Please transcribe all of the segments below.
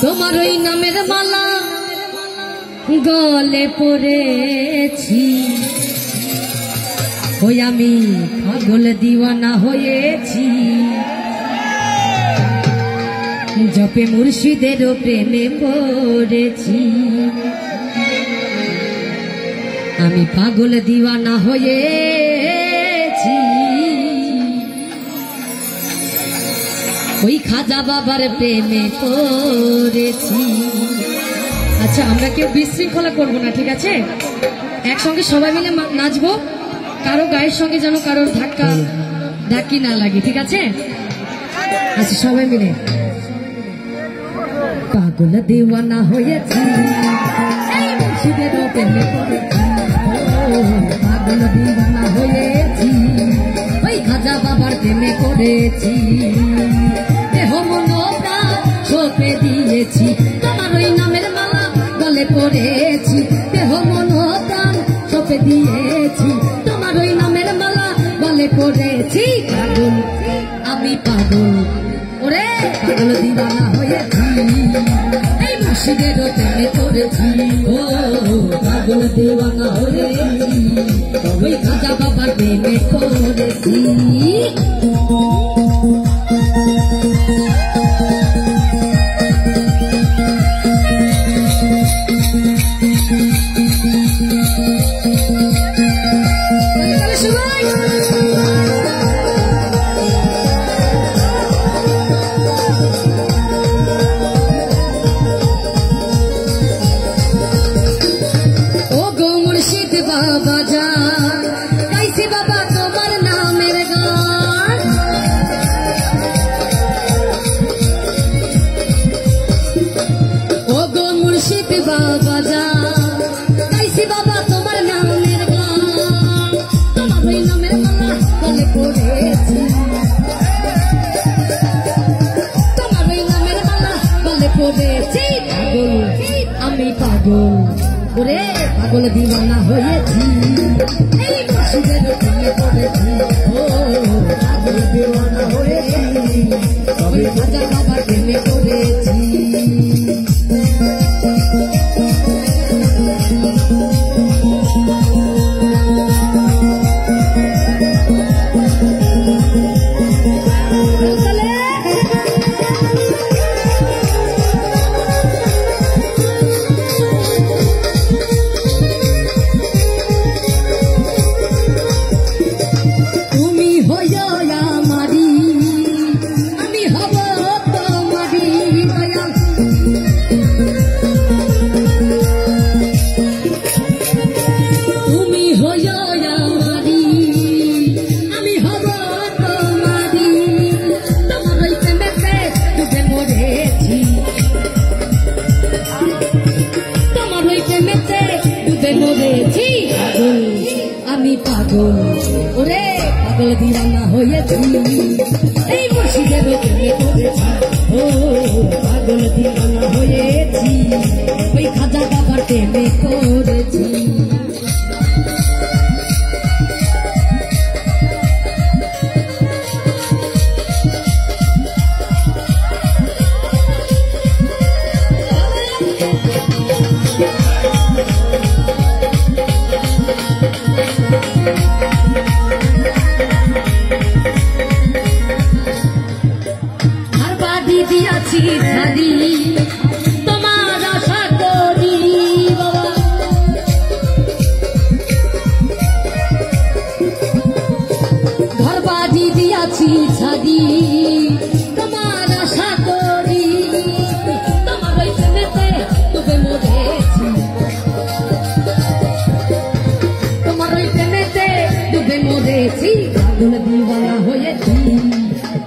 তোমার ওই নামের মালা গলে পড়েছি, ওই আমি পাগল দিওয়ানা হয়েছি। জপে মুর্শিদের প্রেমে পড়েছি, আমি পাগল দিওয়ানা হয়েছি। ওই খাজা বাবার প্রেমে পড়েছি। আচ্ছা, আমরা কেউ বিশৃঙ্খলা করবো না, ঠিক আছে? একসঙ্গে সবাই মিলে নাচবো, কারো গায়ের সঙ্গে যেন কারোর ধাক্কা ধাক্কি না লাগে, ঠিক আছে? আচ্ছা, সবাই মিলে। পাগল দিওয়ানা হয়েছি, মুর্শিদের প্রেমে পড়েছি, পাগল দিওয়ানা হয়েছি, ওই খাজা বাবার প্রেমে পড়েছি। দেহ মন প্রাণ সঁপে দিয়েছি, তোমার ওই নামের মালা গলে পড়েছি। দেহ মন প্রাণ সঁপে দিয়েছি, তোমার ওই নামের মালা গলে পড়েছি। পাগল আমি পাগল, ওরে পাগল দিওয়ানা হয়েছি, এই মুর্শিদের প্রেমে পড়েছি। ও পাগল দিওয়ানা হয়েছি, ওই খাজা বাবার প্রেমে পড়েছি। বাবা যান গাইছি বাবা তোমার নামের গান, ও গো মুর্শিদ বাবা যান গাইছি বাবা তোমার নামের গান। তোমার ওই নামের মালা গলে পড়েছি, তোমার ওই নামের মালা গলে পড়েছি। পাগল আমি পাগল, ওরে পাগল দিওয়ানা হয়েছি, এই মুর্শিদের প্রেমে পড়েছি। ও পাগল দিওয়ানা হয়েছি, ওই খাজা বাবার প্রেমে পড়েছি। আমি পাগল, ওরে পাগল দিওয়ানা হয়েছি, এই মুর্শিদের প্রেমে পড়েছি। ও পাগল দিওয়ানা হয়েছি, ওই খাজা বাবার প্রেমে পড়েছি। দিয়াছি ছাড়ি তোমার আশা করি বাবা, ঘর বাড়ি দিয়াছি ছাড়ি তোমার আশা করি, তোমার ওই প্রেমেতে ডুবে মরেছি, তোমার ওই প্রেমেতে ডুবে মরেছি। পাগল দিওয়ানা হয়েছি,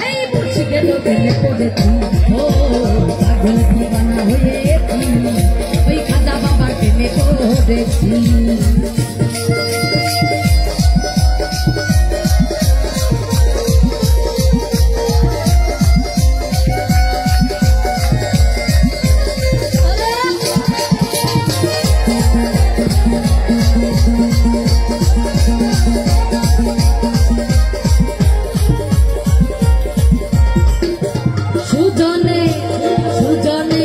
এই মুর্শিদের প্রেমে পড়েছি। ও পাগল দিওয়ানা হয়েছি, ওই খাজা বাবার প্রেমে পড়েছি। সুজনে সুজনে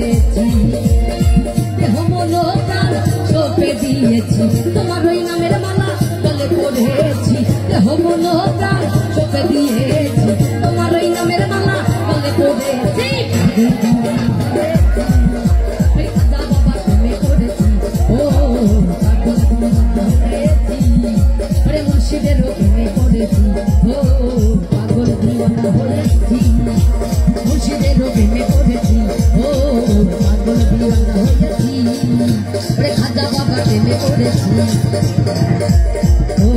করেছি দেহ মন প্রাণ সঁপে দিয়েছি তোমার ওই নামের মালা গলে পড়েছি দেহ মন প্রাণ সঁপে দিয়েছি তোমার ওই নামের মালা গলে পড়েছি খাজা বাবা প্রেমে পড়েছি ও পাগল দিওয়ানা হয়েছি ওরে মুর্শিদেরও প্রেমে পড়েছি ও পাগল দিওয়ানা হয়েছি মুর্শিদেরও প্রেমে পড়েছি ও পাগল দিওয়ানা হয়েছি ওরে খাজা বাবা প্রেমে পড়েছি ও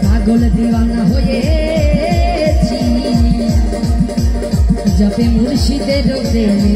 পাগল দিওয়ানা হয়েছি জপে মুর্শিদেরও প্রেমে